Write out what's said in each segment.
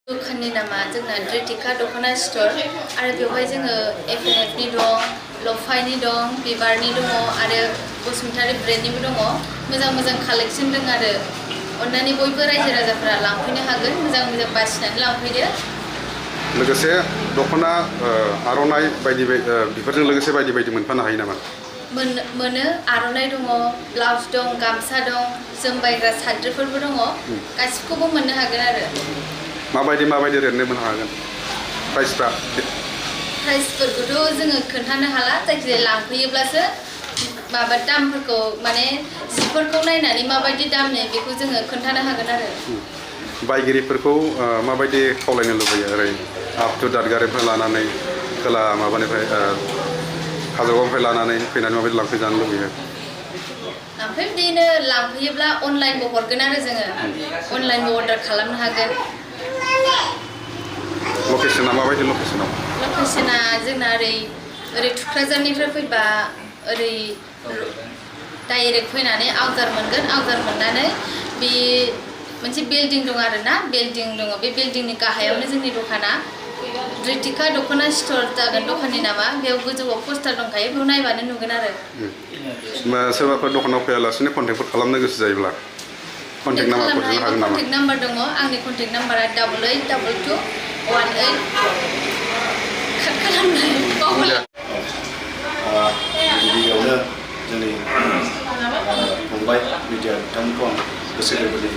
दखाननि नामा जोंना द्रिटिका दख'ना स्टोर आरो बेवहाय जोङो एफएनएफनि दं, लफाइनि दं, बिबारनि दङ आरो बसुमतारी ब्रेन्डनिबो दङ। मोजां मोजां कालेक्सन दं आरो अन्नानै बयबो रायजो राजाफोरा लांफैनो हागोन। मोजां मोजां बासिनानै लांफैदो। लोगोसे दख'ना आर'नाइ बायदि बेफोरजों लोगोसे बायदि बायदि मोनफानो हायो नामा? मोनो आर'नाइ दङ, ब्लाउस दं, गामसा दं, जोमबायग्रा साद्रिफोरबो दङ। गासिबखौबो मोननो हागोन आरो। माबायदि रेटनि मोननो हागोन प्राइसफ्रा? प्राइसफोरखौथ' जोङो खोन्थानो हाला, जायखिजाया लांफैयोब्लासो माबा दामफोरखौ माने जिफोरखौ नायनानै माबायदि दामनि बेखौ जोङो खोन्थानो हागोन आरो। बायगिरिफोरखौ माबायदि खावलायनो लुबैयो ओरै आप टु दादगारिनिफ्राय लानानै खोला माबानिफ्राय काजलगावनिफ्राय लानानै फैनानै माबायदि लांफैजानो लुबैयो? ओमफ्राय बिदिनो लांफैयोब्ला अनलाइनबो हरगोन आरो जोङो अनलाइनबो अर्डार खालामनो हागोन। लकेसना माबायदि लकेसनाव? लकेसना जोंना ओरै थुक्राझारनिफ्राय फैबा ओरै डाइरेक्ट फैनानै आवजार मोनगोन। आवजार मोननानै बे मोनसे बिल्डिं दं आरो ना, बिल्डिं दङ। बे बिल्डिंनि गाहायावनो जोंनि दखाना द्रिटिका दख'ना स्टोर जागोन दखाननि नामा। बेयाव गोजौआव पस्टार दंखायो, बेयाव नायबानो नुगोन आरो। सोरबाफोर दखानाव फैयालासिनो कन्टेक्टफोर खालामनो गोसो जायोब्ला कन्टेक्ट नाम्बारखौ होनो हागोन नामा? कन्टेक्ट नाम्बार दङ। आंनि कन्टेक्ट नाम्बारा 882218 काट खालामनाय बावला। गिबियावनो जोंनि फंबाय मिडिया बिथांमोनखौ आं गोसो गोरबोनि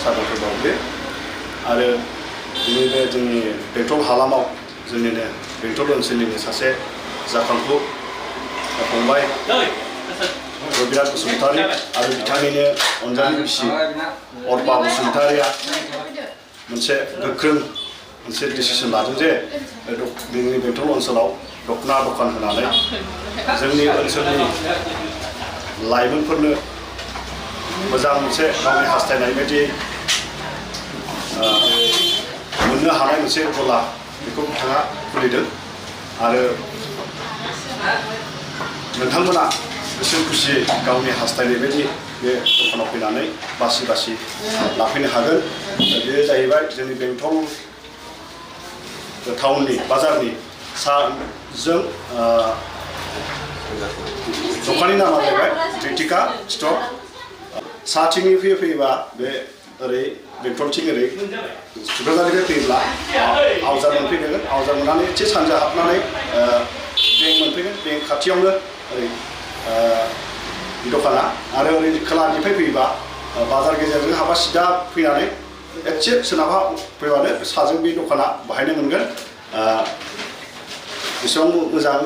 साबायखर बावयो आरो दिनै बे जोंनि बेंटल हालामाव जोंनिनो बेंटल ओनसोलनिनो सासे जाखांफु फंबाय रबिराज बसुमतारी आरो बिथांनिनो अनजालि बिसि अर्पा बसुमतारीया मोनसे गोख्रों मोनसे डिसिसन लादों जे जोंनि बेंटल ओनसोलाव दख'ना दखान होनानै जोंनि ओनसोलनि लाइमोनफोरनो मोजां मोनसे गावनि हास्थायनाय बायदि मोननो हानाय मोनसे गला बेखौ बिथाङा खुलिदों आरो नोंथांमोना गोसो खुसियै गावनि हास्थायनाय बायदि बे दखानाव फैनानै बासि बासि लाफैनो हागोन। बेयो जाहैबाय जोंनि बेंटल टाउननि बाजारनि साजों दखाननि नामा जाहैबाय द्रिटिका स्ट'र। साथिंनि फैयोबा बे ओरै बेंटलथिं ओरै क'क्राझारनिफ्राय फैयोब्ला आवजार मोनफैगोन। आवजार मोननानै एसे सानजा हाबनानै बेंक मोनफैगोन। बेंक खाथियावनो ओरै दखाना आरो ओरै खोलानिफ्राय फैयोबा बाजार गेजेरजों हाबा सिदा फैनानै एसे सोनाबहा फैबानो साजों बे दखाना बाहायनो मोनगोन। बेसेबां मोजां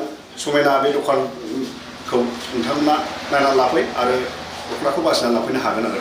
समायना बे दखानखौ नोंथांमोना नायनानै लाफै आरो दख'नाखौ बासिनानै लाफैनो हागोन आरो।